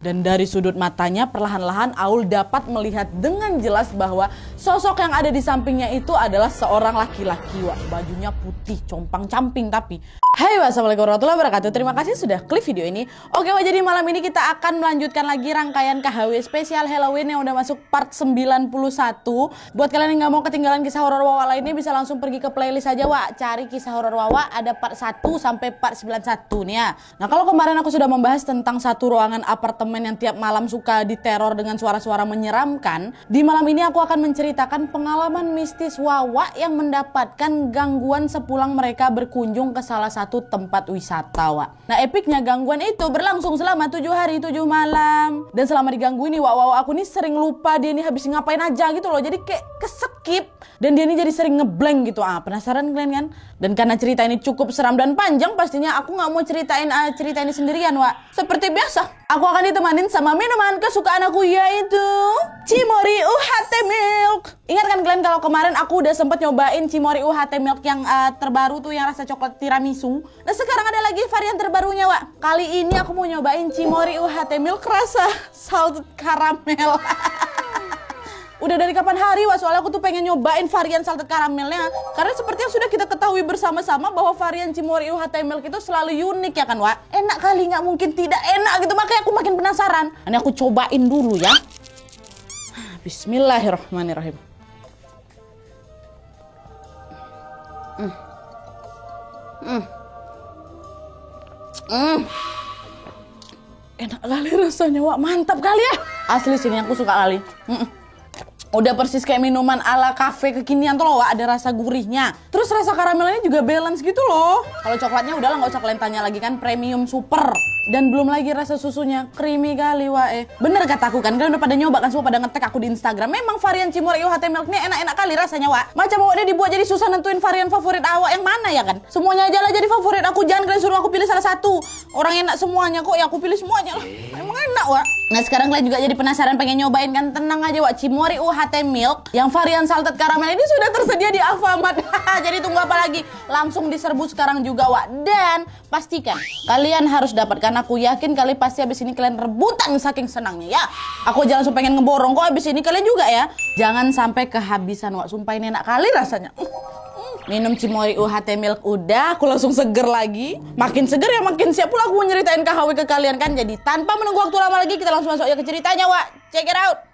Dan dari sudut matanya perlahan-lahan Aul dapat melihat dengan jelas bahwa sosok yang ada di sampingnya itu adalah seorang laki-laki, Wak. Bajunya putih, compang-camping tapi. Hai, wassalamualaikum warahmatullahi wabarakatuh. Terima kasih sudah klik video ini. Oke, Wak, jadi malam ini kita akan melanjutkan lagi rangkaian KHW spesial Halloween yang udah masuk part 91. Buat kalian yang gak mau ketinggalan kisah horor Wawa lainnya bisa langsung pergi ke playlist aja, Wak. Cari kisah horor Wawa ada part 1 sampai part 91 nih ya. Nah, kalau kemarin aku sudah membahas tentang satu ruangan apartemen yang tiap malam suka diteror dengan suara-suara menyeramkan, di malam ini aku akan menceritakan pengalaman mistis Wawa yang mendapatkan gangguan sepulang mereka berkunjung ke salah satu tempat wisata, Wak. Nah, epicnya gangguan itu berlangsung selama 7 hari 7 malam. Dan selama diganggu ini, Wawa aku nih sering lupa dia ini habis ngapain aja gitu loh. Jadi kayak keskip dan dia ini jadi sering ngeblank gitu. Penasaran kalian kan? Dan karena cerita ini cukup seram dan panjang, pastinya aku nggak mau ceritain cerita ini sendirian, Wak. Seperti biasa, aku akan ditemanin sama minuman kesukaan aku, yaitu Cimory UHT Milk. Ingat kan kalian kalau kemarin aku udah sempet nyobain Cimory UHT Milk yang terbaru tuh yang rasa coklat tiramisu. Nah, sekarang ada lagi varian terbarunya, Wak. Kali ini aku mau nyobain Cimory UHT Milk rasa salted caramel. Udah dari kapan hari, Wak, soalnya aku tuh pengen nyobain varian salted caramelnya. Karena seperti yang sudah kita ketahui bersama-sama bahwa varian Cimory UHT Milk itu selalu unik ya kan, Wak? Enak kali, nggak mungkin tidak enak gitu, makanya aku makin penasaran. Ini aku cobain dulu ya. Bismillahirrahmanirrahim. Enak kali rasanya, Wak. Mantap kali ya. Asli sini aku suka kali. Udah persis kayak minuman ala kafe kekinian tuh loh, Wak. Ada rasa gurihnya. Terus rasa karamelnya juga balance gitu loh. Kalau coklatnya udahlah nggak usah kalian tanya lagi kan, premium super. Dan belum lagi rasa susunya creamy kali, Wak. Bener kataku kan, kalian udah pada nyoba kan, semua pada nge-tag aku di Instagram. Memang varian Cimory UHT Milk ini enak-enak kali rasanya, Wak. Macam awaknya dibuat jadi susah nentuin varian favorit awak yang mana ya kan. Semuanya aja lah jadi favorit aku, jangan kalian suruh aku pilih salah satu. Orang enak semuanya kok, ya aku pilih semuanya lah. Emang enak, Wak. Nah, sekarang kalian juga jadi penasaran pengen nyobain kan? Tenang aja, Wak. Cimory UHT Milk yang varian salted caramel ini sudah tersedia di Alfamart. Jadi tunggu apa lagi? Langsung diserbu sekarang juga, Wak. Dan pastikan kalian harus dapatkan. Aku yakin kali pasti habis ini kalian rebutan saking senangnya ya. Aku aja langsung pengen ngeborong kok habis ini, kalian juga ya. Jangan sampai kehabisan, Wak. Sumpah ini enak kali rasanya. Minum Cimory UHT Milk udah, aku langsung seger lagi. Makin seger ya makin siap pula aku mau nyeritain KHW ke kalian kan. Jadi tanpa menunggu waktu lama lagi, kita langsung masuk aja ke ceritanya, Wak. Check it out.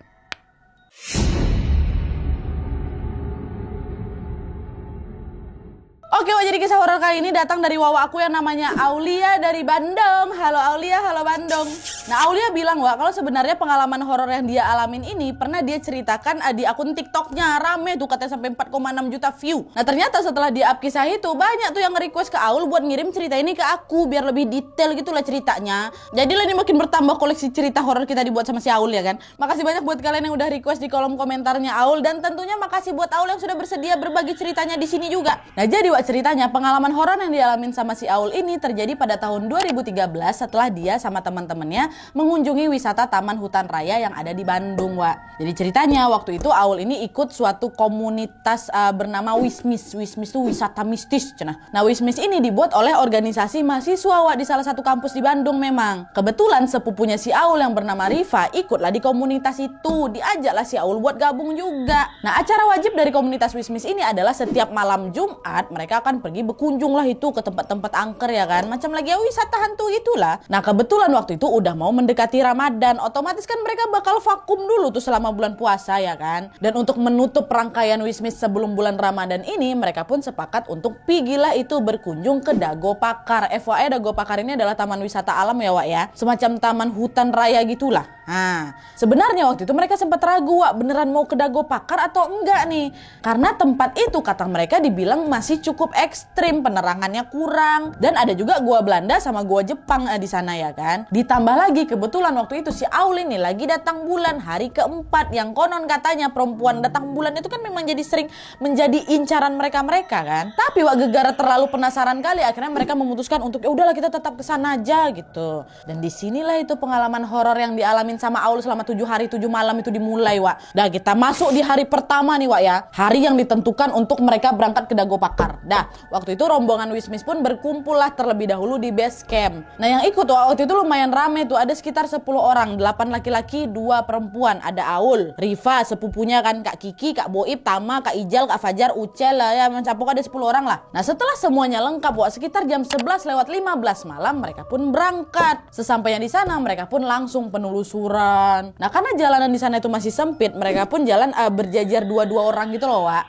Oke, Wak, jadi kisah horor kali ini datang dari Wawa aku yang namanya Aulia dari Bandung. Halo Aulia, halo Bandung. Nah, Aulia bilang, Wak, kalau sebenarnya pengalaman horor yang dia alamin ini pernah dia ceritakan di akun TikToknya. Rame tuh katanya sampai 4,6 juta view. Nah, ternyata setelah dia up kisah itu, banyak tuh yang nge-request ke Aul buat ngirim cerita ini ke aku biar lebih detail gitu lah ceritanya. Jadi lah ini makin bertambah koleksi cerita horor kita dibuat sama si Aul ya kan. Makasih banyak buat kalian yang udah request di kolom komentarnya Aul, dan tentunya makasih buat Aul yang sudah bersedia berbagi ceritanya di sini juga. Nah, jadi Wak, ceritanya pengalaman horor yang dialamin sama si Aul ini terjadi pada tahun 2013 setelah dia sama teman-temannya mengunjungi wisata Taman Hutan Raya yang ada di Bandung, Wak. Jadi ceritanya waktu itu Aul ini ikut suatu komunitas bernama Wismis. Wismis itu wisata mistis, cenah. Nah, Wismis ini dibuat oleh organisasi mahasiswa, Wak, di salah satu kampus di Bandung memang. Kebetulan sepupunya si Aul yang bernama Rifa ikutlah di komunitas itu. Diajaklah si Aul buat gabung juga. Nah, acara wajib dari komunitas Wismis ini adalah setiap malam Jumat mereka akan pergi berkunjung lah itu ke tempat-tempat angker ya kan. Macam lagi ya wisata hantu itulah. Nah, kebetulan waktu itu udah mau mendekati Ramadan. Otomatis kan mereka bakal vakum dulu tuh selama bulan puasa ya kan. Dan untuk menutup rangkaian Wismis sebelum bulan Ramadan ini, mereka pun sepakat untuk pigilah itu berkunjung ke Dago Pakar. FYI, Dago Pakar ini adalah taman wisata alam ya, Wak ya. Semacam taman hutan raya gitulah. Nah, sebenarnya waktu itu mereka sempat ragu, Wak, beneran mau ke Dago Pakar atau enggak nih. Karena tempat itu kata mereka dibilang masih cukup ekstrim, penerangannya kurang, dan ada juga gua Belanda sama gua Jepang di sana ya kan. Ditambah lagi kebetulan waktu itu si Aul ini lagi datang bulan hari keempat, yang konon katanya perempuan datang bulan itu kan memang jadi sering menjadi incaran mereka kan. Tapi Wak, gegara terlalu penasaran kali, akhirnya mereka memutuskan untuk ya udahlah kita tetap kesana aja gitu. Dan disinilah itu pengalaman horor yang dialamin sama Aul selama 7 hari 7 malam itu dimulai, Wak. Dah kita masuk di hari pertama nih, Wak ya. Hari yang ditentukan untuk mereka berangkat ke Dago Pakar. Dah, waktu itu rombongan Wismis pun berkumpul lah terlebih dahulu di base camp. Nah yang ikut waktu itu lumayan rame tuh, ada sekitar 10 orang, 8 laki-laki, 2 perempuan. Ada Aul, Rifa, sepupunya kan, Kak Kiki, Kak Boib, Tama, Kak Ijal, Kak Fajar, Ucel lah ya, mencampur ada 10 orang lah. Nah setelah semuanya lengkap, Wak, sekitar jam 11:15 malam mereka pun berangkat. Sesampainya di sana mereka pun langsung penelusuran. Nah karena jalanan di sana itu masih sempit, mereka pun jalan berjajar 2-2 orang gitu loh, Wak.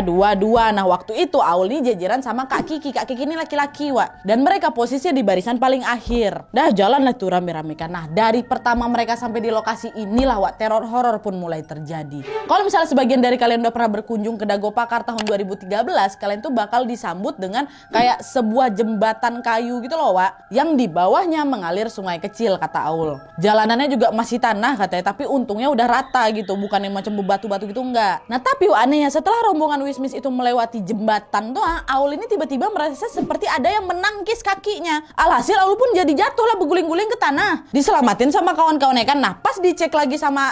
2. Nah waktu itu Aul ini jajaran sama Kak Kiki. Kak Kiki ini laki-laki, Wak. Dan mereka posisinya di barisan paling akhir. Dah jalan lah tuh rame-rame kan. Nah dari pertama mereka sampai di lokasi inilah, Wak, teror horor pun mulai terjadi. Kalau misalnya sebagian dari kalian udah pernah berkunjung ke Dago Pakar tahun 2013, kalian tuh bakal disambut dengan kayak sebuah jembatan kayu gitu loh, Wak, yang di bawahnya mengalir sungai kecil, kata Aul. Jalanannya juga masih tanah katanya, tapi untungnya udah rata gitu, bukan yang macam batu-batu gitu, enggak. Nah tapi anehnya setelah rombongan Wismis itu melewati jembatan tuh, Aul ini tiba-tiba merasa seperti ada yang menangkis kakinya. Alhasil Aul pun jadi jatuh lah berguling-guling ke tanah. Diselamatin sama kawan-kawannya kan. Nah pas dicek lagi sama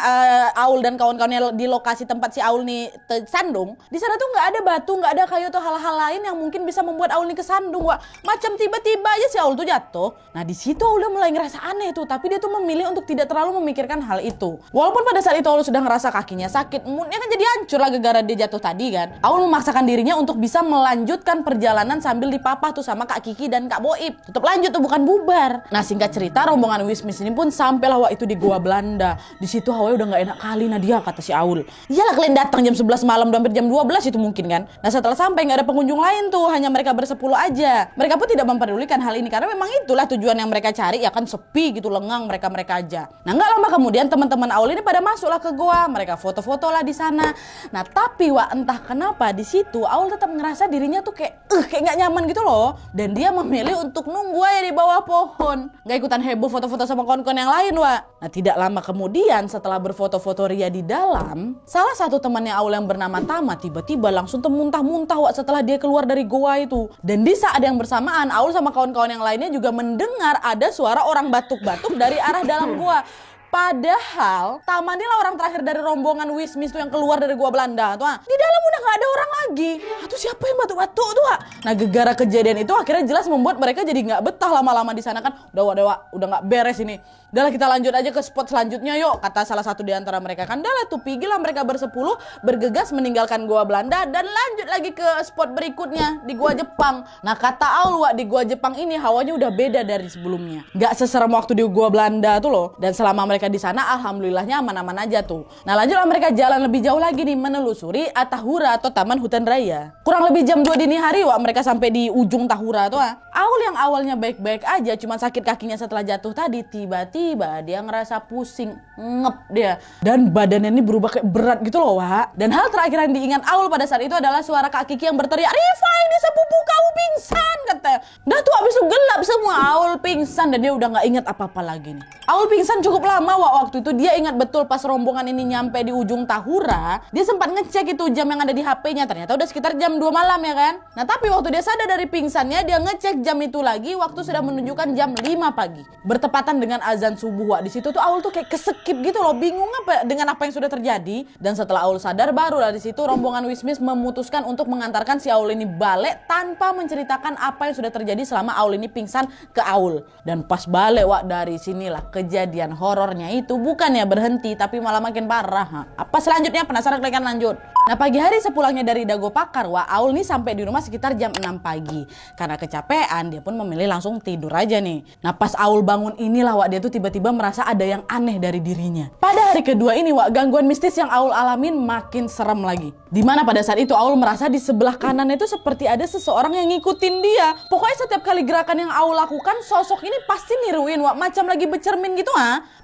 Aul dan kawan-kawannya di lokasi tempat si Aul nih tersandung, di sana tuh nggak ada batu, nggak ada kayu atau hal-hal lain yang mungkin bisa membuat Aul nih kesandung, Wak. Macam tiba-tiba aja si Aul tuh jatuh. Nah di situ Aul udah mulai ngerasa aneh tuh, tapi dia tuh memilih untuk tidak terlalu memikirkan hal itu. Walaupun pada saat itu Aul sudah ngerasa kakinya sakit, moodnya kan jadi hancur lah gara-gara dia jatuh tadi kan. Aul memaksakan dirinya untuk bisa melanjutkan perjalanan sambil dipapah tuh sama Kak Kiki dan Kak Boib. Tetap lanjut tuh, bukan bubar. Nah singkat cerita rombongan Wismis ini pun sampailah, Wak, itu di Goa Belanda. Di situ hawanya udah nggak enak kali, Nadia, kata si Aul. Iyalah kalian datang jam 11 malam dan hampir jam 12 itu mungkin kan. Nah setelah sampai nggak ada pengunjung lain tuh, hanya mereka bersepuluh aja. Mereka pun tidak mempedulikan hal ini karena memang itulah tujuan yang mereka cari, ya kan, sepi gitu, lengang mereka aja. Nah nggak lama kemudian teman-teman Aul ini pada masuklah ke goa, mereka foto-foto lah di sana. Nah tapi, Wak, entah kenapa di situ Aul tetap ngerasa dirinya tuh kayak nggak nyaman gitu loh, dan dia memilih untuk nunggu aja di bawah pohon, nggak ikutan heboh foto-foto sama kawan-kawan yang lain, Wak. Nah tidak lama kemudian setelah berfoto-foto ria di dalam, salah satu temannya Aul yang bernama Tama tiba-tiba langsung muntah-muntah, Wak, setelah dia keluar dari goa itu. Dan di saat yang bersamaan Aul sama kawan-kawan yang lainnya juga mendengar ada suara orang batuk-batuk dari arah dalam goa. Padahal Tama ini lah orang terakhir dari rombongan Wismis tuh yang keluar dari Goa Belanda tuh. Di dalam udah gak ada orang lagi. Tuh siapa yang batuk-batuk tuh? Nah gegara kejadian itu akhirnya jelas membuat mereka jadi gak betah lama-lama di sana kan. Udah gak beres ini. Udahlah kita lanjut aja ke spot selanjutnya yuk, kata salah satu di antara mereka kan. Udahlah tuh pergilah mereka bersepuluh bergegas meninggalkan Goa Belanda dan lanjut lagi ke spot berikutnya di Goa Jepang. Nah kata Aul, Wak, di Goa Jepang ini hawanya udah beda dari sebelumnya. Gak seserem waktu di Goa Belanda tuh loh. Dan selama mereka di sana alhamdulillahnya aman-aman aja tuh. Nah lanjutlah mereka jalan lebih jauh lagi nih menelusuri Tahura atau Taman Hutan Raya. Kurang lebih jam 2 dini hari, Wak, mereka sampai di ujung Tahura tuh. Aul yang awalnya baik-baik aja cuma sakit kakinya setelah jatuh tadi, tiba-tiba dia ngerasa pusing, ngep dia. Dan badannya ini berubah kayak berat gitu loh, Wak. Dan hal terakhir yang diingat Aul pada saat itu adalah suara Kak Kiki yang berteriak, "Rifa, ini sepupu kau pingsan," katanya. Dah tuh abis itu gelap semua, Aul pingsan dan dia udah gak ingat apa-apa lagi nih. Aul pingsan cukup lama, Wak. Waktu itu dia ingat betul pas rombongan ini nyampe di ujung Tahura, dia sempat ngecek itu jam yang ada di HP-nya, ternyata udah sekitar jam 2 malam ya kan. Nah tapi waktu dia sadar dari pingsannya, dia ngecek jam itu lagi, waktu sudah menunjukkan jam 5 pagi. Bertepatan dengan azan subuh, Wak. Di situ tuh Aul tuh kayak kesekip gitu loh, bingung dengan apa yang sudah terjadi. Dan setelah Aul sadar, barulah di situ rombongan Wismis memutuskan untuk mengantarkan si Aul ini balik tanpa menceritakan apa yang sudah terjadi selama Aul ini pingsan ke Aul. Dan pas balik, Wak, dari sinilah kejadian horornya itu bukannya berhenti tapi malah makin parah. Apa selanjutnya? Penasaran kalian? Lanjut. Nah pagi hari sepulangnya dari Dago Pakar, Wak, Aul nih sampai di rumah sekitar jam 6 pagi. Karena kecapean dia pun memilih langsung tidur aja nih. Nah pas Aul bangun inilah, Wak, dia tuh tiba-tiba merasa ada yang aneh dari dirinya. Pada hari kedua ini, Wak, gangguan mistis yang Aul alamin makin serem lagi. Dimana pada saat itu Aul merasa di sebelah kanannya itu seperti ada seseorang yang ngikutin dia. Pokoknya setiap kali gerakan yang Aul lakukan, sosok ini pasti niruin, Wak, macam lagi bercermin gitu.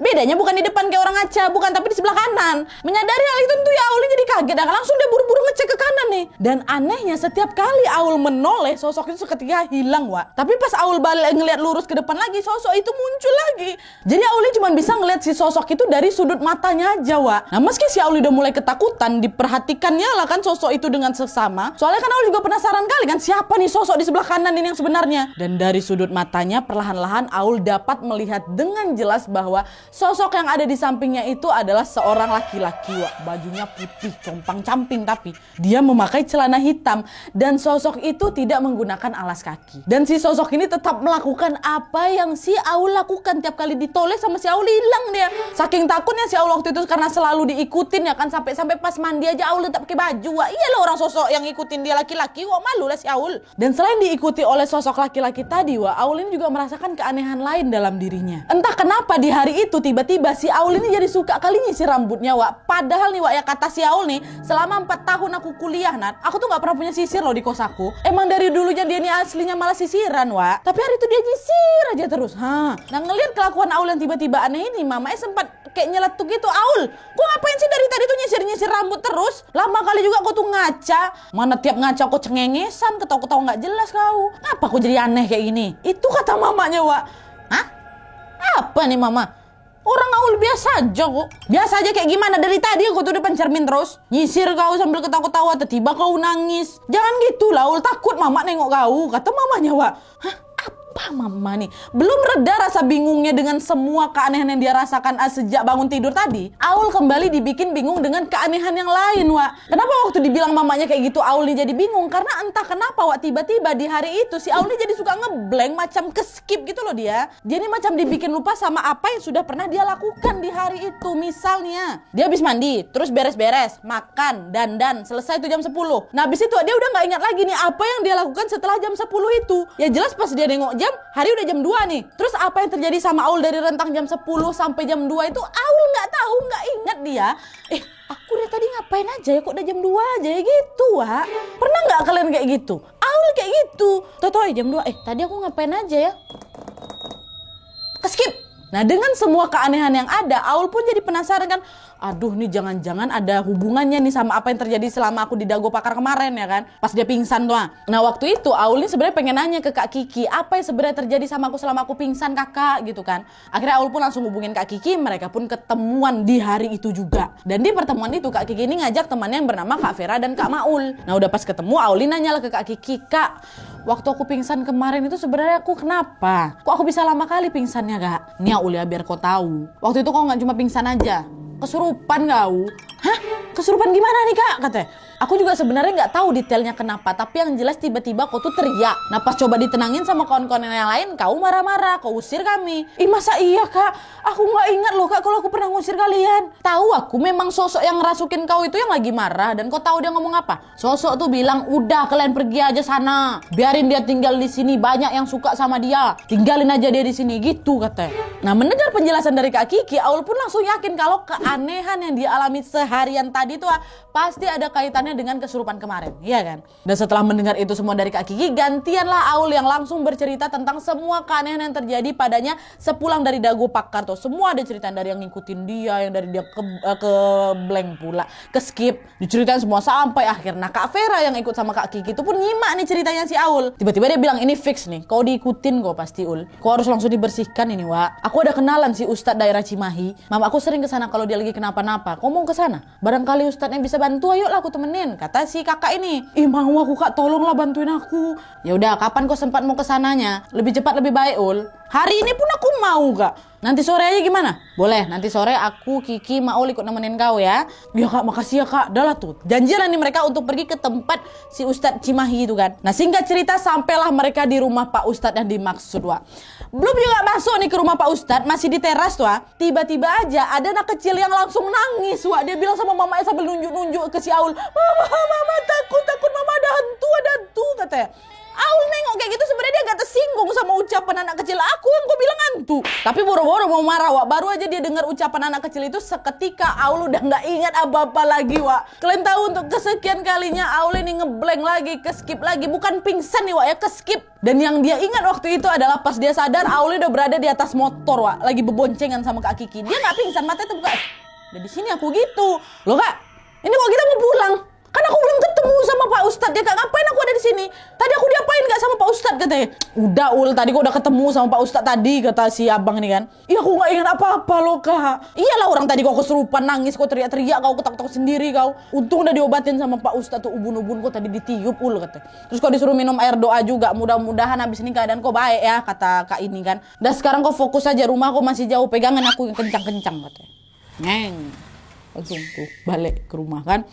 Bedanya bukan di depan kayak orang ngaca, bukan, tapi di sebelah kanan. Menyadari hal itu tentu ya Aul jadi kaget dan langsung dia buru-buru ngecek ke kanan nih. Dan anehnya setiap kali Aul menoleh, sosok itu seketika hilang, Wak. Tapi pas Aul balik ngeliat lurus ke depan lagi, sosok itu muncul lagi. Jadi Auli cuma bisa ngeliat si sosok itu dari sudut matanya aja, Wak. Nah, meski si Auli udah mulai ketakutan, diperhatikannya lah kan sosok itu dengan seksama. Soalnya kan Auli juga penasaran kali kan, siapa nih sosok di sebelah kanan ini yang sebenarnya. Dan dari sudut matanya, perlahan-lahan Aul dapat melihat dengan jelas bahwa sosok yang ada di sampingnya itu adalah seorang laki-laki, Wak. Bajunya putih, compang-camping, tapi dia memakai celana hitam. Dan sosok itu tidak menggunakan alas kaki. Dan si sosok ini tetap melakukan apa yang si Aul lakukan. Tiap kali ditoleh sama si Aul, hilang dia. Saking takutnya si Aul waktu itu karena selalu diikutin ya kan, sampai pas mandi aja Aul tetap pakai baju, Wak. Iya loh, orang sosok yang ikutin dia laki-laki, kok malu lah si Aul. Dan selain diikuti oleh sosok laki-laki tadi, Wak, Aul ini juga merasakan keanehan lain dalam dirinya. Entah kenapa di hari itu tiba-tiba si Aul ini jadi suka kali nyisir rambutnya, Wak. Padahal nih, Wak, ya kata si Aul nih, selama 4 tahun aku kuliah, Nat, aku tuh gak pernah punya sisir loh di kos aku. Emang dari dulunya dia nih aslinya malah sisiran, Wak. Tapi hari itu dia nyisir aja terus. Nah, ngelihat kelakuan Aul yang tiba-tiba aneh ini, mamanya sempat kayak nyeletuk gitu. Aul, kok ngapain sih dari tadi tuh nyisir-nyisir rambut terus? Lama kali juga kau tuh ngaca. Mana tiap ngaca kau cengengesan, ketawa-ketawa gak jelas kau. Ngapa kau jadi aneh kayak gini? Itu kata mamanya, Wak. Hah? Apa nih, Mama? Orang Aul biasa aja kok. Biasa aja kayak gimana? Dari tadi aku tuh depan cermin terus nyisir kau sambil ketawa-ketawa. Tiba-tiba kau nangis. Jangan gitu lah, Aul, takut Mama nengok kau, kata mamanya, Wak. Hah? Apa Mama nih? Belum reda rasa bingungnya dengan semua keanehan yang dia rasakan sejak bangun tidur tadi. Aul kembali dibikin bingung dengan keanehan yang lain, Wak. Kenapa waktu dibilang mamanya kayak gitu Aul nih jadi bingung? Karena entah kenapa, Wak, tiba-tiba di hari itu si Aul nih jadi suka ngeblank, macam keskip gitu loh dia. Dia nih macam dibikin lupa sama apa yang sudah pernah dia lakukan di hari itu. Misalnya, dia habis mandi, terus beres-beres, makan, dandan, selesai itu jam 10. Nah, habis itu dia udah gak ingat lagi nih apa yang dia lakukan setelah jam 10 itu. Ya jelas pas dia nengok jam, hari udah jam 2 nih. Terus apa yang terjadi sama Aul dari rentang jam 10 sampai jam 2 itu Aul gak tahu, gak ingat dia. Aku dari tadi ngapain aja ya, kok udah jam 2 aja ya gitu, Wak. Pernah gak kalian kayak gitu? Aul kayak gitu. Tau-tau jam 2, tadi aku ngapain aja ya? Keskip. Nah, dengan semua keanehan yang ada, Aul pun jadi penasaran kan. Aduh, nih jangan-jangan ada hubungannya nih sama apa yang terjadi selama aku di Dago Pakar kemarin ya kan. Pas dia pingsan tuh. Nah, waktu itu Aul ini sebenarnya pengen nanya ke Kak Kiki, apa yang sebenarnya terjadi sama aku selama aku pingsan, Kakak, gitu kan. Akhirnya Aul pun langsung hubungin Kak Kiki, mereka pun ketemuan di hari itu juga. Dan di pertemuan itu Kak Kiki ini ngajak temannya yang bernama Kak Vera dan Kak Maul. Nah, udah pas ketemu, Aul ini nanya lah ke Kak Kiki, Kak, waktu aku pingsan kemarin itu sebenarnya aku kenapa? Kok aku bisa lama kali pingsannya, Kak? Nih Aul ya, biar kau tahu. Waktu itu kau gak cuma pingsan aja, kesurupan kau. Hah? Kesurupan gimana nih, Kak? Katanya. Aku juga sebenarnya nggak tahu detailnya kenapa, tapi yang jelas tiba-tiba kau tuh teriak. Nah, pas coba ditenangin sama kawan-kawan yang lain, kau marah-marah, kau usir kami. Masa iya, Kak? Aku nggak ingat loh, Kak, kalau aku pernah ngusir kalian. Tahu aku memang sosok yang ngerasukin kau itu yang lagi marah, dan kau tahu dia ngomong apa? Sosok tuh bilang, udah kalian pergi aja sana, biarin dia tinggal di sini, banyak yang suka sama dia, tinggalin aja dia di sini, gitu katanya. Nah, mendengar penjelasan dari Kak Kiki, Aul pun langsung yakin kalau keanehan yang dia alami seharian tadi tuh pasti ada kaitannya dengan kesurupan kemarin, iya kan? Dan setelah mendengar itu semua dari Kak Kiki, gantianlah Aul yang langsung bercerita tentang semua keanehan yang terjadi padanya sepulang dari Dago Pakar tuh. Semua ada cerita dari yang ngikutin dia, yang dari dia ke blank pula, ke skip, diceritain semua sampai akhir. Nah, Kak Vera yang ikut sama Kak Kiki itu pun nyimak nih ceritanya si Aul. Tiba-tiba dia bilang, ini fix nih, kau diikutin kau pasti, Ul. Kau harus langsung dibersihkan ini, Wak. Aku ada kenalan si Ustadz daerah Cimahi. Mama aku sering kesana kalau dia lagi kenapa-napa. Kau mau kesana? Barangkali Ustadznya bisa bantu, ayolah aku temenin. Kata si kakak ini. Mau aku, Kak, tolonglah bantuin aku. Ya udah, kapan kau sempat mau kesananya? Lebih cepat lebih baik, Ul. Hari ini pun aku mau, Kak. Nanti sore aja gimana? Boleh, nanti sore aku, Kiki, Maul ikut nemenin kau ya. Ya, Kak, makasih ya, Kak. Udah lah tuh. Janjian nih mereka untuk pergi ke tempat si Ustadz Cimahi itu kan. Nah, singkat cerita sampailah mereka di rumah Pak Ustadz yang dimaksud, Wak. Belum juga masuk nih ke rumah Pak Ustadz, masih di teras tuh, Wak. Tiba-tiba aja ada anak kecil yang langsung nangis, Wak. Dia bilang sama mamanya sambil nunjuk-nunjuk ke si Aul. Mama takut Mama ada hantu, katanya. Aul nengok kayak gitu sebenarnya dia agak tersinggung sama ucapan anak kecil. Aku yang kau bilang hantu. Tapi boro-boro mau marah, Wak. Baru aja dia dengar ucapan anak kecil itu, seketika Aul udah nggak ingat apa-apa lagi, Wak. Kalian tahu untuk kesekian kalinya Aul ini ngeblank lagi, keskip lagi. Bukan pingsan nih, Wak, ya, keskip. Dan yang dia ingat waktu itu adalah pas dia sadar Aul udah berada di atas motor, Wak. Lagi beboncengan sama Kak Kiki. Dia nggak pingsan, matanya terbuka. Udah di sini aku gitu. Loh, Kak, ini kok kita mau pulang? Kan aku belum ketemu sama Pak Ustadz. Dia kak, ngapain aku ada di sini? Tadi aku diapain gak sama Pak Ustadz katanya. Udah Ul, tadi kok udah ketemu sama Pak Ustadz tadi, kata si abang ini kan. Iya aku gak ingat apa-apa loh kak. Iyalah orang tadi kok kesurupan nangis, kok teriak-teriak, kau ketak-ketak sendiri kau. Untung udah diobatin sama Pak Ustadz tuh, ubun-ubun kok tadi ditiup Ul katanya. Terus kok disuruh minum air doa juga, mudah-mudahan habis ini keadaan kau baik ya, kata kak ini kan. Dan sekarang kau fokus aja, rumah kau masih jauh, pegangan aku yang kencang-kencang katanya. Langsung tuh balik ke rumah kan.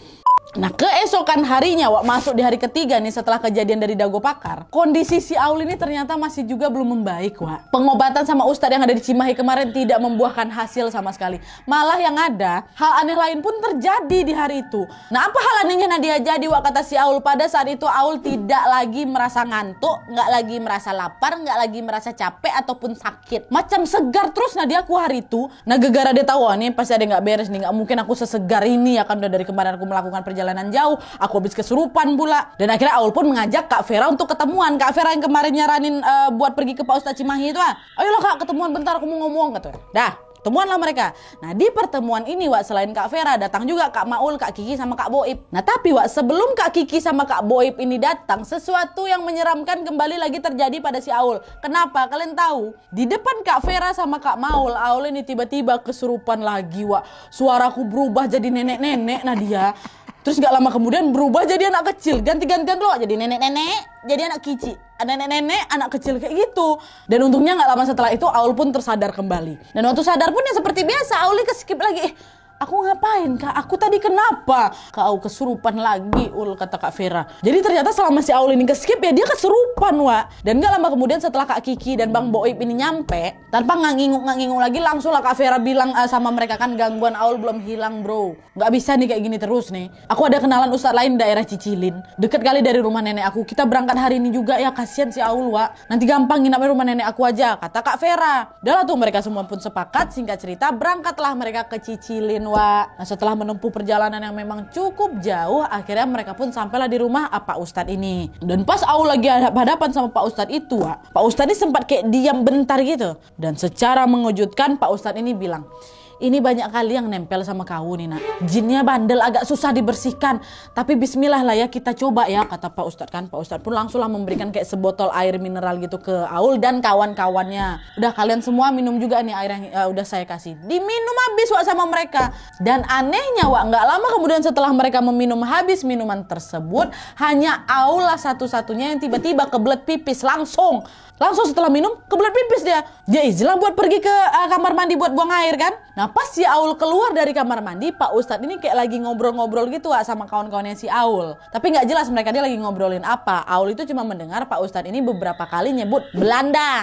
Nah keesokan harinya Wak, masuk di hari ketiga nih setelah kejadian dari Dago Pakar, kondisi si Aul ini ternyata masih juga belum membaik Wak. Pengobatan sama Ustadz yang ada di Cimahi kemarin tidak membuahkan hasil sama sekali. Malah yang ada hal aneh lain pun terjadi di hari itu. Nah apa hal anehnya Nadia jadi Wak, kata si Aul. Pada saat itu Aul tidak lagi merasa ngantuk, nggak lagi merasa lapar, nggak lagi merasa capek ataupun sakit. Macam segar terus Nadia aku hari itu. Nah gegara dia tahu nih pasti ada yang nggak beres nih, nggak mungkin aku sesegar ini ya kan, udah dari kemarin aku melakukan perjalanan jauh, aku habis kesurupan pula. Dan akhirnya Aul pun mengajak Kak Vera untuk ketemuan. Kak Vera yang kemarin nyaranin buat pergi ke Pak Ustadz Cimahi itu ayolah Kak ketemuan bentar, aku mau ngomong katanya. Dah ketemuanlah mereka. Nah di pertemuan ini Wak, selain Kak Vera datang juga Kak Maul, Kak Kiki sama Kak Boib. Nah tapi Wak, sebelum Kak Kiki sama Kak Boib ini datang, sesuatu yang menyeramkan kembali lagi terjadi pada si Aul. Kenapa? Kalian tahu? Di depan Kak Vera sama Kak Maul, Aul ini tiba-tiba kesurupan lagi Wak. Suaraku berubah jadi nenek-nenek Nadia. Terus gak lama kemudian berubah jadi anak kecil. Ganti-gantian loh, jadi nenek-nenek, jadi anak kici. Nenek-nenek, anak kecil kayak gitu. Dan untungnya gak lama setelah itu Aul pun tersadar kembali. Dan waktu sadar pun ya seperti biasa, Aul keskip lagi. Aku ngapain Kak? Aku tadi kenapa? Kau kesurupan lagi Ul, kata Kak Vera. Jadi ternyata selama si Aul ini keskip ya dia kesurupan Wak. Dan gak lama kemudian setelah Kak Kiki dan Bang Boib ini nyampe, tanpa ngangingung lagi langsung lah Kak Vera bilang sama mereka kan, gangguan Aul belum hilang bro. Gak bisa nih kayak gini terus nih. Aku ada kenalan ustadz lain daerah Cicilin, deket kali dari rumah nenek aku. Kita berangkat hari ini juga ya, kasihan si Aul Wak. Nanti gampang nginapnya rumah nenek aku aja, kata Kak Vera. Udah lah tuh mereka semua pun sepakat. Singkat cerita berangkatlah mereka ke Cicilin Wak. Nah setelah menempuh perjalanan yang memang cukup jauh, akhirnya mereka pun sampailah di rumah Pak Ustadz ini. Dan pas Aul lagi hadapan sama Pak Ustadz itu Wak, Pak Ustadz ini sempat kayak diam bentar gitu. Dan secara mengejutkan Pak Ustadz ini bilang, ini banyak kali yang nempel sama kau nih nak. Jinnya bandel, agak susah dibersihkan. Tapi bismillah lah ya, kita coba ya, kata Pak Ustadz kan. Pak Ustadz pun langsung lah memberikan kayak sebotol air mineral gitu ke Aul dan kawan-kawannya. Udah kalian semua minum juga nih air yang udah saya kasih. Diminum habis Wak sama mereka. Dan anehnya Wak, gak lama kemudian setelah mereka meminum habis minuman tersebut, hanya Aul lah satu-satunya yang tiba-tiba kebelet pipis langsung. Langsung setelah minum kebelet pipis dia. Dia izin buat pergi ke kamar mandi buat buang air kan. Nah pas si Aul keluar dari kamar mandi, Pak Ustadz ini kayak lagi ngobrol-ngobrol gitu sama kawan-kawannya si Aul. Tapi gak jelas mereka dia lagi ngobrolin apa. Aul itu cuma mendengar Pak Ustadz ini beberapa kali nyebut Belanda.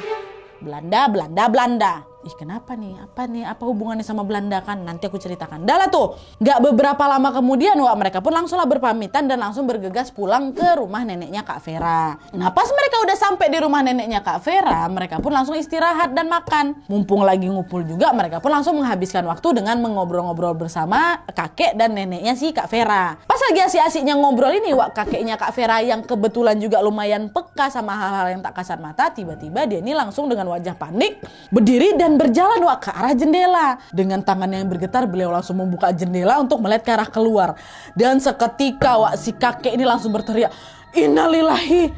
Belanda. Ih kenapa nih? Apa hubungannya sama Belanda kan? Nanti aku ceritakan. Dah lah tuh. Gak beberapa lama kemudian Wak, mereka pun langsunglah berpamitan dan langsung bergegas pulang ke rumah neneknya Kak Vera. Nah pas mereka udah sampai di rumah neneknya Kak Vera, mereka pun langsung istirahat dan makan. Mumpung lagi ngumpul juga, mereka pun langsung menghabiskan waktu dengan mengobrol-ngobrol bersama kakek dan neneknya si Kak Vera. Pas lagi asik-asiknya ngobrol ini Wak, kakeknya Kak Vera yang kebetulan juga lumayan peka sama hal-hal yang tak kasat mata, tiba-tiba dia ini langsung dengan wajah panik berdiri dan berjalan Wak ke arah jendela. Dengan tangannya yang bergetar, beliau langsung membuka jendela untuk melihat ke arah keluar. Dan seketika Wak, si kakek ini langsung berteriak, "Innalillahi,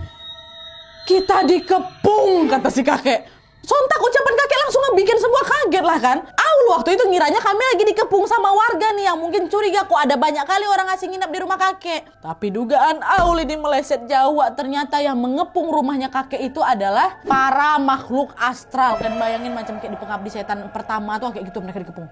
kita dikepung," kata si kakek. Sontak ucapan kakek langsung ngebikin semua kaget lah kan. Aul waktu itu ngiranya kami lagi dikepung sama warga nih yang mungkin curiga kok ada banyak kali orang asing nginap di rumah kakek. Tapi dugaan Aul ini meleset jauh. Ternyata yang mengepung rumahnya kakek itu adalah para makhluk astral. Kan bayangin macam kayak di Pengabdi Setan pertama tuh kayak gitu, mereka dikepung.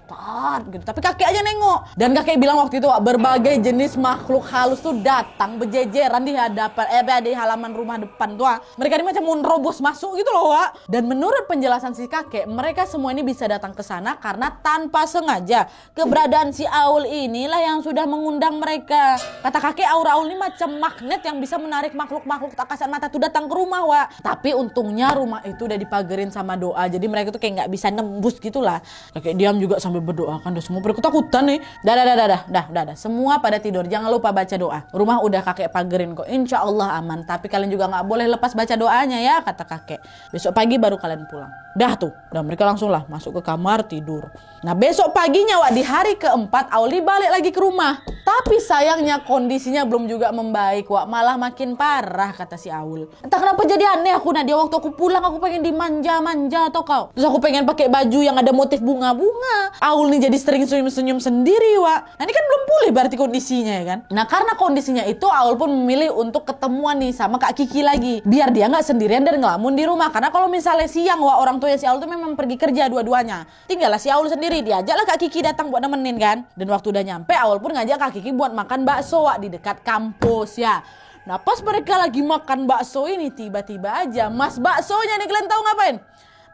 Gitu. Tapi kakek aja nengok. Dan kakek bilang waktu itu berbagai jenis makhluk halus tuh datang berjejeran di hadapan di halaman rumah depan tuh. Mereka ini macam mau nerobos masuk gitu loh Wak. Dan menurut penjelasan si kakek, mereka semua ini bisa datang ke sana karena tanpa sengaja keberadaan si Aul inilah yang sudah mengundang mereka. Kata kakek, aura Aul ini macam magnet yang bisa menarik makhluk-makhluk tak kasat mata tuh datang ke rumah Wak. Tapi untungnya rumah itu udah dipagerin sama doa, jadi mereka tuh kayak nggak bisa nembus gitulah. Kakek diam juga sambil berdoa kan, udah semua berketakutan nih. Dah. Semua pada tidur, jangan lupa baca doa. Rumah udah kakek pagerin kok, insya Allah aman. Tapi kalian juga nggak boleh lepas baca doanya ya, kata kakek. Besok pagi baru kalian pulang. Dah tuh, dan mereka langsung lah masuk ke kamar tidur. Nah besok paginya Wak, di hari keempat Auli balik lagi ke rumah. Tapi sayangnya kondisinya belum juga membaik Wak, malah makin parah kata si Aul. Entah kenapa jadi aneh aku Nadia, waktu aku pulang aku pengen dimanja-manja atau kau. Terus aku pengen pakai baju yang ada motif bunga-bunga. Aul nih jadi sering senyum-senyum sendiri Wak. Nah ini kan belum pulih berarti kondisinya ya kan. Nah karena kondisinya itu Aul pun memilih untuk ketemuan nih sama Kak Kiki lagi. Biar dia gak sendirian dan ngelamun di rumah. Karena kalau misalnya siang Wak, orang tua si Aul tuh memang pergi kerja dua-duanya. Tinggallah si Aul sendiri, diajaklah Kak Kiki datang buat nemenin kan. Dan waktu udah nyampe Aul pun ngajak Kak Kiki buat makan bakso Wak, di dekat kampus ya. Nah pas mereka lagi makan bakso ini tiba-tiba aja Mas baksonya nih, kalian tahu ngapain?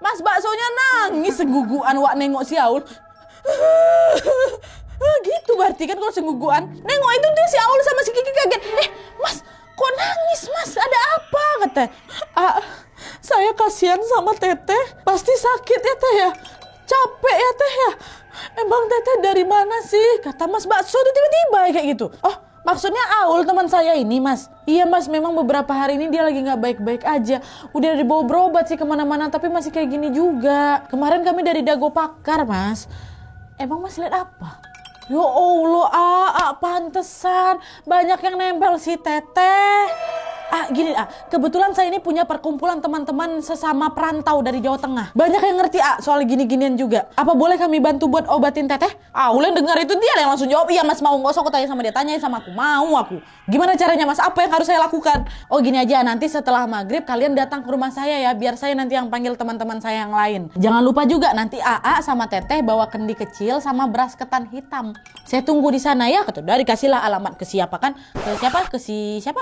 Mas baksonya nangis sengguguan Wak nengok si Aul. Gitu berarti kan kalau sengguguan. Nengok itu tuh si Aul sama si Kiki kaget. Mas kok nangis mas? Ada apa? Kata. Saya kasihan sama Teteh. Pasti sakit ya Teh ya. Capek ya Teh ya. Emang Teteh dari mana sih? Kata Mas bakso tuh tiba-tiba kayak gitu. Oh maksudnya Aul teman saya ini mas. Iya mas, memang beberapa hari ini dia lagi gak baik-baik aja. Udah dibawa berobat sih kemana-mana tapi masih kayak gini juga. Kemarin kami dari Dago Pakar mas. Emang mas lihat apa? Ya Allah, pantesan banyak yang nempel si Teteh. Gini kebetulan saya ini punya perkumpulan teman-teman sesama perantau dari Jawa Tengah. Banyak yang ngerti soal gini-ginian juga. Apa boleh kami bantu buat obatin Teteh? Ulen dengar itu dia yang langsung jawab, iya mas mau, nggak usah aku tanya sama dia, tanyain sama aku. Mau aku. Gimana caranya mas? Apa yang harus saya lakukan? Oh gini aja, nanti setelah maghrib kalian datang ke rumah saya ya, biar saya nanti yang panggil teman-teman saya yang lain. Jangan lupa juga nanti sama Teteh bawa kendi kecil sama beras ketan hitam. Saya tunggu di sana ya. Kata dari kasihlah alamat ke siapa kan? Ke siapa? Ke si siapa?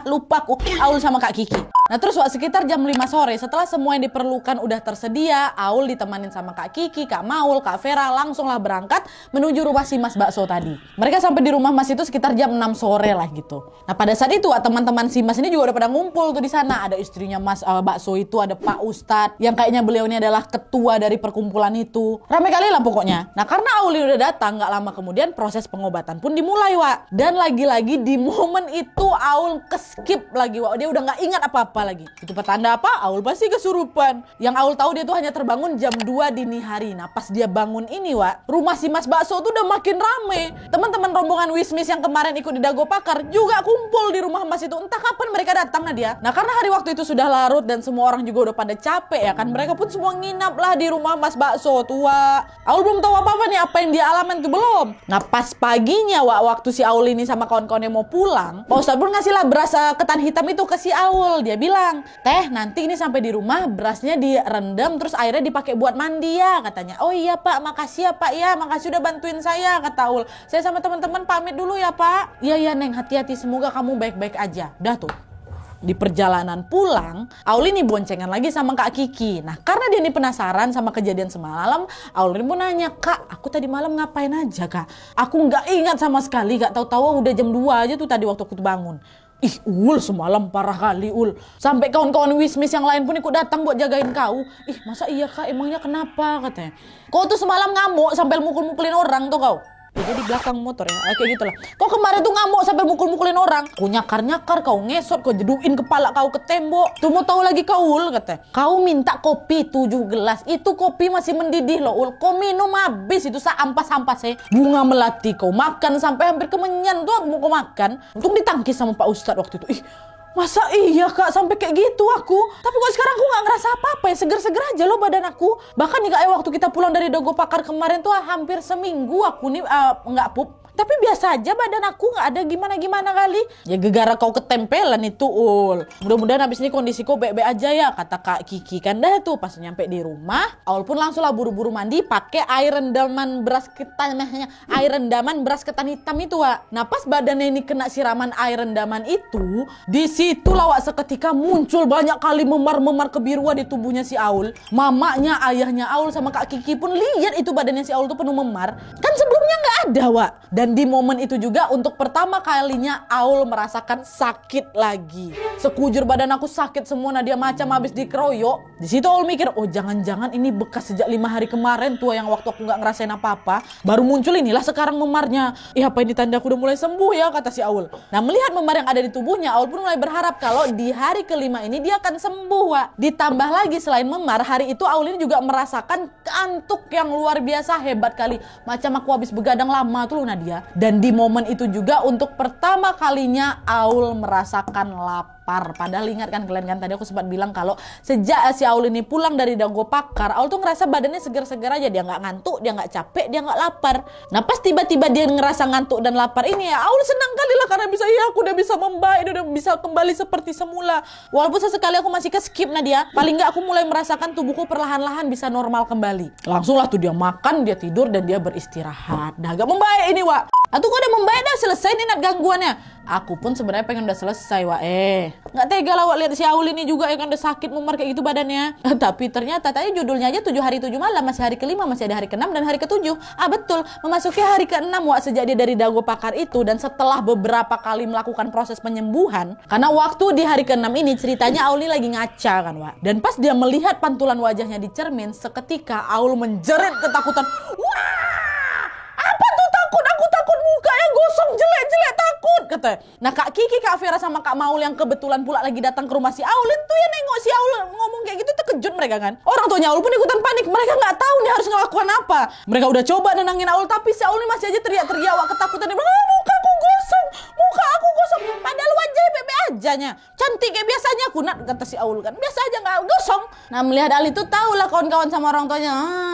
Lupa aku. Aul sama Kak Kiki. Nah terus sekitar jam 5 sore setelah semua yang diperlukan udah tersedia, Aul ditemanin sama Kak Kiki, Kak Maul, Kak Vera langsunglah berangkat menuju rumah si Mas Bakso tadi. Mereka sampai di rumah Mas itu sekitar jam 6 sore lah gitu. Nah pada saat itu teman-teman si Mas ini juga udah pada ngumpul tuh di sana. Ada istrinya Mas Bakso itu, ada Pak Ustadz yang kayaknya beliau ini adalah ketua dari perkumpulan itu. Ramai kali lah pokoknya. Nah karena Aul udah datang, gak lama kemudian proses pengobatan pun dimulai Wak. Dan lagi-lagi di momen itu Aul keskip lagi Wak. Dia udah gak ingat apa-apa lagi. Itu petanda apa? Aul pasti kesurupan. Yang Aul tahu dia tuh hanya terbangun jam 2 dini hari. Nah pas dia bangun ini Wak, rumah si Mas Bakso tuh udah makin rame. Teman-teman rombongan Wismis yang kemarin ikut di Dago Pakar juga kumpul di rumah Mas itu. Entah kapan mereka datang Nadia. Nah karena hari waktu itu sudah larut dan semua orang juga udah pada capek ya kan. Mereka pun semua nginap lah di rumah Mas Bakso tua. Aul belum tahu apa-apa nih, apa yang dia alamin tuh belum. Nah pas paginya Wak, waktu si Aul ini sama kawan-kawannya mau pulang, Pak Ustadz pun ngasih lah beras ketan hitam itu ke si Aul. Dia bilang, Teh nanti ini sampai di rumah berasnya direndam terus airnya dipakai buat mandi ya katanya. Oh iya Pak, makasih ya Pak ya, makasih udah bantuin saya kata Aul. Saya sama teman-teman pamit dulu ya Pak. Iya Neng, hati-hati, semoga kamu baik-baik aja. Dah tuh. Di perjalanan pulang, Aul ini boncengan lagi sama Kak Kiki. Nah karena dia ini penasaran sama kejadian semalam, Aul ini pun nanya, Kak aku tadi malam ngapain aja Kak? Aku gak ingat sama sekali, gak tahu-tahu udah jam 2 aja tuh tadi waktu aku bangun. Ih Ul, semalam parah kali Ul. Sampai kawan-kawan Wismis yang lain pun ikut datang buat jagain kau. Ih masa iya Kak, emangnya kenapa katanya? Kau tuh semalam ngamuk sampai mukul-mukulin orang tuh kau. Ya, di belakang motor ya, kayak gitulah. Kau kemarin tuh ngamuk sampai mukul-mukulin orang. Kau nyakar-nyakar, kau ngesot, kau jeduin kepala kau ke tembok. Tuh mau tahu lagi kau Ul, katanya. Kau minta kopi 7 gelas. Itu kopi masih mendidih loh Ul. Kau minum habis itu seampas-ampasnya. Bunga melati kau makan sampai hampir kemenyan tuh aku mau kau makan. Untung ditangkis sama Pak Ustadz waktu itu. Ih, masa iya Kak sampai kayak gitu aku? Tapi kok sekarang aku gak ngerasa apa-apa ya, seger-seger aja loh badan aku. Bahkan nih Kak waktu kita pulang dari Dago Pakar kemarin tuh hampir seminggu aku nih gak pup. Tapi biasa aja badan aku, gak ada gimana-gimana kali. Ya gegara kau ketempelan itu Ul. Mudah-mudahan habis ini kondisiku baik-baik aja ya, kata Kak Kiki. Kan dah tuh pas nyampe di rumah, Aul pun langsung lah buru-buru mandi pakai air rendaman beras ketan hitam itu Wak. Nah pas badannya ini kena siraman air rendaman itu, di situ lah Wak seketika muncul banyak kali memar-memar kebiruan di tubuhnya si Aul. Mamanya, ayahnya Aul sama Kak Kiki pun lihat itu badannya si Aul tuh penuh memar. Kan sebelumnya gak ada Wak. Dan di momen itu juga untuk pertama kalinya Aul merasakan sakit lagi. Sekujur badan aku sakit semua, Nadia macam habis dikeroyok. Di situ Aul mikir, oh jangan-jangan ini bekas sejak 5 hari kemarin tuh yang waktu aku nggak ngerasain apa-apa. Baru muncul inilah sekarang memarnya. Apa ini tanda aku udah mulai sembuh ya, kata si Aul. Nah melihat memar yang ada di tubuhnya, Aul pun mulai berharap kalau di hari kelima ini dia akan sembuh, Wak. Ditambah lagi selain memar, hari itu Aul ini juga merasakan kantuk yang luar biasa, hebat kali. Macam aku habis begadang lama tuh loh Nadia. Dan di momen itu juga untuk pertama kalinya Aul merasakan lapar. Padahal ingat kan kalian kan tadi aku sempat bilang kalau sejak si Aul ini pulang dari Dago Pakar, Aul tuh ngerasa badannya segar-segar aja. Dia nggak ngantuk, dia nggak capek, dia nggak lapar. Nah pas tiba-tiba dia ngerasa ngantuk dan lapar ini ya, Aul senang kali lah karena bisa, ya aku udah bisa membaik, udah bisa kembali seperti semula. Walaupun sesekali aku masih skip Nadia, paling nggak aku mulai merasakan tubuhku perlahan-lahan bisa normal kembali. Langsung lah tuh dia makan, dia tidur dan dia beristirahat. Nah agak membaik ini, Wak. Atau kok udah membaik dah, selesai nih Nat gangguannya. Aku pun sebenarnya pengen udah selesai, Wak. Nggak tega lah Wak lihat si Aul ini juga ya kan udah sakit memar kayak gitu badannya. Tapi ternyata tadi judulnya aja 7 hari 7 malam, masih hari ke-5, masih ada hari ke-6 dan hari ke-7. Betul, memasuki hari ke-6 Wak sejak dia dari Dago Pakar itu. Dan setelah beberapa kali melakukan proses penyembuhan, karena waktu di hari ke-6 ini ceritanya Aul ini lagi ngaca kan, Wak. Dan pas dia melihat pantulan wajahnya di cermin, seketika Aul menjerit ketakutan. Wah! Apa tuh takut? Aku takut mukanya gosong, jelek-jelek takut, katanya. Nah Kak Kiki, Kak Vera sama Kak Maul yang kebetulan pula lagi datang ke rumah si Aul itu ya nengok si Aul ngomong kayak gitu, terkejut mereka kan. Orang tuanya Aul pun ikutan panik, mereka nggak tahu nih harus ngelakukan apa. Mereka udah coba nenangin Aul tapi si Aul ini masih aja teriak-teriak, Wak, ketakutan. Dia bilang, muka aku gosong, padahal wajahnya bebe ajanya, cantik kayak biasanya aku Nat, kata si Aul kan, biasa aja nggak gosong. Nah melihat hal itu tahulah kawan-kawan sama orang tuanya,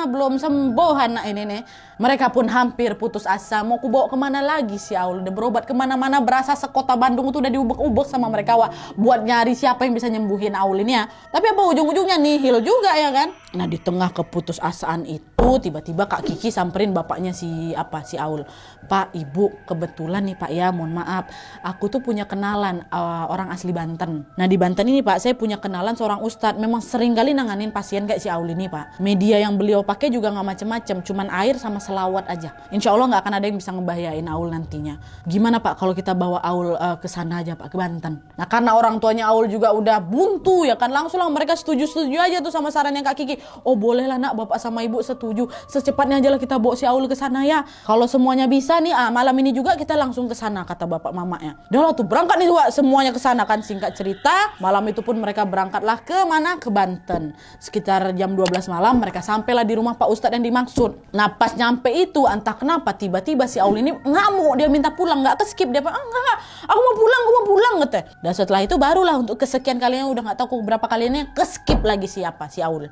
belum sembuh anak ini nih. Mereka pun hampir putus asa, mau ku bawa kemana lagi si Aul, udah berobat kemana-mana, berasa sekota Bandung itu udah diubek-ubek sama mereka, Wak, buat nyari siapa yang bisa nyembuhin Aul ini ya. Tapi apa ujung-ujungnya nihil juga ya kan. Nah di tengah keputusasaan itu tiba-tiba Kak Kiki samperin bapaknya si Aul. Pak, Ibu, kebetulan nih Pak ya, mohon maaf, aku tuh punya kenalan orang asli Banten. Nah di Banten ini Pak, saya punya kenalan seorang ustadz, memang sering kali nanganin pasien kayak si Aul ini Pak. Media yang beliau pakai juga nggak macem-macem, cuman air sama selawat aja. Insya Allah nggak akan ada yang bisa ngebahayain Aul nantinya. Gimana Pak kalau kita bawa Aul ke sana aja Pak, ke Banten? Nah karena orang tuanya Aul juga udah buntu ya kan, langsung lah mereka setuju-setuju aja tuh sama sarannya Kak Kiki. Oh bolehlah Nak, Bapak sama Ibu setuju. Secepatnya aja lah kita bawa si Aul ke sana ya. Kalau semuanya bisa nih, malam ini juga kita langsung ke sana, kata bapak mamanya. Udah lah tuh berangkat nih Wak, semuanya ke sana kan. Singkat cerita, malam itu pun mereka berangkatlah ke mana? Ke Banten. Sekitar jam 12 malam mereka sampailah di rumah Pak Ustadz yang dimaksud. Nah pas nyampe itu entah kenapa tiba-tiba si Aul ini ngamuk, dia minta pulang, nggak ke-skip, dia bilang enggak, aku mau pulang katanya. Dan setelah itu barulah untuk kesekian kalinya, udah nggak tahu berapa kalinya ke-skip lagi si Aul.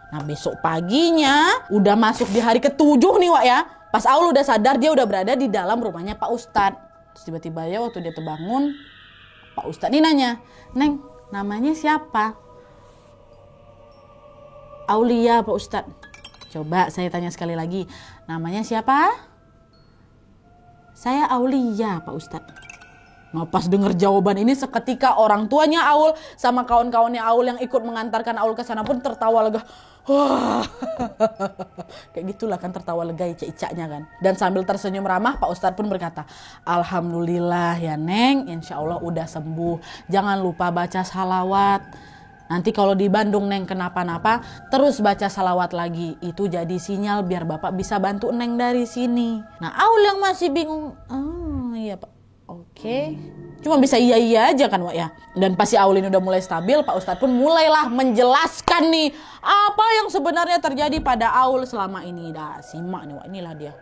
Nah besok paginya udah masuk di hari ke-7 nih Wak ya. Pas Aul udah sadar, dia udah berada di dalam rumahnya Pak Ustadz. Terus tiba-tiba ya waktu dia terbangun, Pak Ustadz ini nanya, Neng, namanya siapa? Aulia Pak Ustadz. Coba saya tanya sekali lagi, namanya siapa? Saya Aulia Pak Ustadz. Nah pas denger jawaban ini seketika orang tuanya Aul sama kawan-kawannya Aul yang ikut mengantarkan Aul ke sana pun tertawa lega. Wah, kayak gitulah kan, tertawa lega ica-icanya kan. Dan sambil tersenyum ramah Pak Ustadz pun berkata, Alhamdulillah ya Neng, insya Allah udah sembuh. Jangan lupa baca salawat. Nanti kalau di Bandung Neng kenapa-napa, terus baca salawat lagi. Itu jadi sinyal biar Bapak bisa bantu Neng dari sini. Nah Aul yang masih bingung, iya Pak. Oke. Cuma bisa iya aja kan Wak ya. Dan pas si Aul ini udah mulai stabil, Pak Ustadz pun mulailah menjelaskan nih apa yang sebenarnya terjadi pada Aul selama ini. Dah simak nih Wak, inilah dia.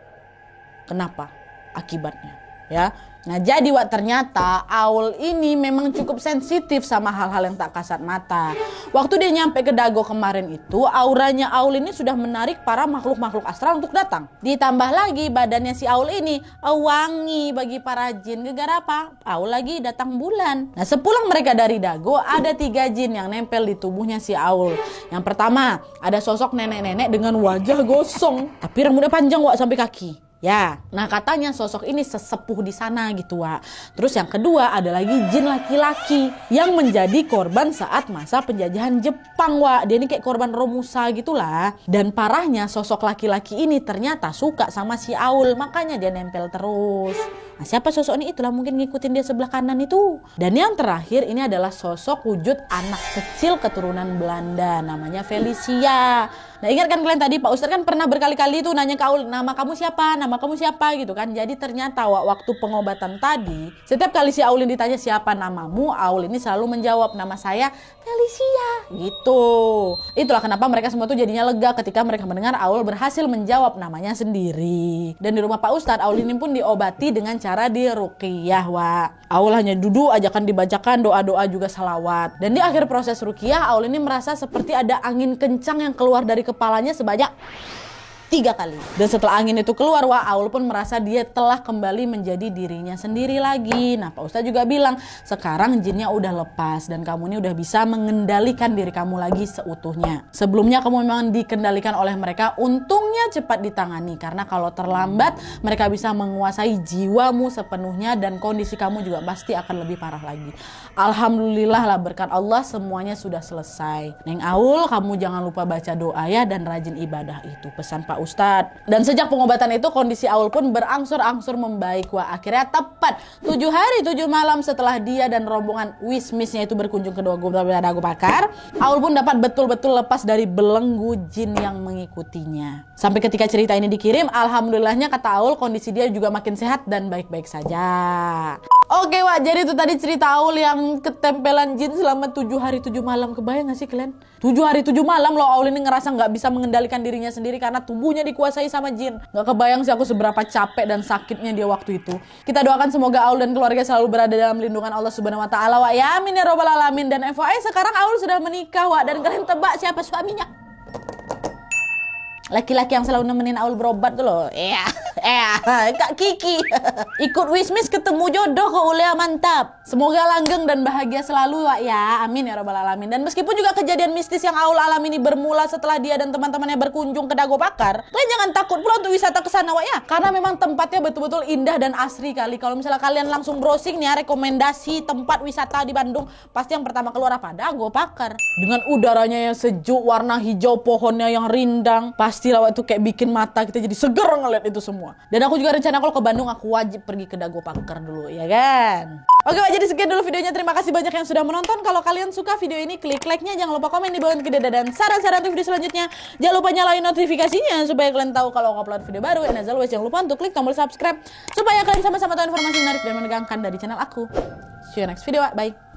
Kenapa? Akibatnya ya. Nah jadi Wak, ternyata Aul ini memang cukup sensitif sama hal-hal yang tak kasat mata. Waktu dia nyampe ke Dago kemarin itu, auranya Aul ini sudah menarik para makhluk-makhluk astral untuk datang. Ditambah lagi badannya si Aul ini wangi bagi para jin. Gara-gara apa? Aul lagi datang bulan. Nah sepulang mereka dari Dago, ada 3 jin yang nempel di tubuhnya si Aul. Yang pertama, ada sosok nenek-nenek dengan wajah gosong, tapi rambutnya panjang Wak sampai kaki. Ya, nah katanya sosok ini sesepuh di sana gitu, Wak. Terus yang kedua ada lagi jin laki-laki yang menjadi korban saat masa penjajahan Jepang, Wak. Dia ini kayak korban Romusa gitulah. Dan parahnya sosok laki-laki ini ternyata suka sama si Aul, makanya dia nempel terus. Nah, siapa sosok ini? Itulah mungkin ngikutin dia sebelah kanan itu. Dan yang terakhir ini adalah sosok wujud anak kecil keturunan Belanda, namanya Felicia. Nah, ingat kan kalian tadi Pak Ustadz kan pernah berkali-kali itu nanya ke Aul, nama kamu siapa? Nama kamu siapa? Gitu kan. Jadi ternyata waktu pengobatan tadi, setiap kali si Aul ini ditanya siapa namamu, Aul ini selalu menjawab, nama saya Felicia. Gitu. Itulah kenapa mereka semua tuh jadinya lega ketika mereka mendengar Aul berhasil menjawab namanya sendiri. Dan di rumah Pak Ustadz, Aul ini pun diobati dengan cara diruqyah, Wak. Aul hanya duduk aja kan dibacakan doa-doa juga salawat. Dan di akhir proses ruqyah, Aul ini merasa seperti ada angin kencang yang keluar dari kepalanya sebanyak 3 kali. Dan setelah angin itu keluar, Wak, Aul pun merasa dia telah kembali menjadi dirinya sendiri lagi. Nah, Pak Ustadz juga bilang, sekarang jinnya udah lepas dan kamu ini udah bisa mengendalikan diri kamu lagi seutuhnya. Sebelumnya kamu memang dikendalikan oleh mereka, untungnya cepat ditangani. Karena kalau terlambat, mereka bisa menguasai jiwamu sepenuhnya dan kondisi kamu juga pasti akan lebih parah lagi. Alhamdulillah lah, berkat Allah semuanya sudah selesai. Neng Aul, kamu jangan lupa baca doa ya dan rajin ibadah itu. Pesan Pak Ustadz. Dan sejak pengobatan itu kondisi Aul pun berangsur-angsur membaik, Wak. Akhirnya tepat 7 hari 7 malam setelah dia dan rombongan wismisnya itu berkunjung ke Dago Pakar, Aul pun dapat betul-betul lepas dari belenggu jin yang mengikutinya. Sampai ketika cerita ini dikirim, alhamdulillahnya kata Aul kondisi dia juga makin sehat dan baik-baik saja. Oke, Wak, jadi itu tadi cerita Aul yang ketempelan jin selama 7 hari 7 malam. Kebayang gak sih kalian? 7 hari 7 malam loh Aul ini ngerasa gak bisa mengendalikan dirinya sendiri karena tubuhnya dikuasai sama jin. Gak kebayang sih aku seberapa capek dan sakitnya dia waktu itu. Kita doakan semoga Aul dan keluarga selalu berada dalam lindungan Allah Subhanahu wa taala, Wak. Ya amin ya robbal alamin. Dan FYI sekarang Aul sudah menikah, Wak, dan kalian tebak siapa suaminya? Laki-laki yang selalu nemenin Aul berobat tuh loh. Kak Kiki. Ikut wismis ketemu jodoh kok, Ulia, mantap. Semoga langgeng dan bahagia selalu, Wak, ya. Amin ya robbal alamin. Dan meskipun juga kejadian mistis yang Aul alami ini bermula setelah dia dan teman-temannya berkunjung ke Dago Pakar, kalian jangan takut pula untuk wisata ke sana, Wak, ya. Karena memang tempatnya betul-betul indah dan asri kali. Kalau misalnya kalian langsung browsing nih ya, rekomendasi tempat wisata di Bandung, pasti yang pertama keluar apa? Dago Pakar. Dengan udaranya yang sejuk, warna hijau pohonnya yang rindang, pasti lawak itu kayak bikin mata kita jadi seger ngeliat itu semua. Dan aku juga rencana kalau ke Bandung aku wajib pergi ke Dago Pakar dulu, ya kan? Oke, Wak, jadi sekian dulu videonya. Terima kasih banyak yang sudah menonton. Kalau kalian suka video ini, klik like-nya. Jangan lupa komen di bawah dan saran-saran untuk video selanjutnya. Jangan lupa nyalain notifikasinya supaya kalian tahu kalau aku upload video baru. And as always, jangan lupa untuk klik tombol subscribe supaya kalian sama-sama tahu informasi menarik dan menegangkan dari channel aku. See you next video, Wak. Bye.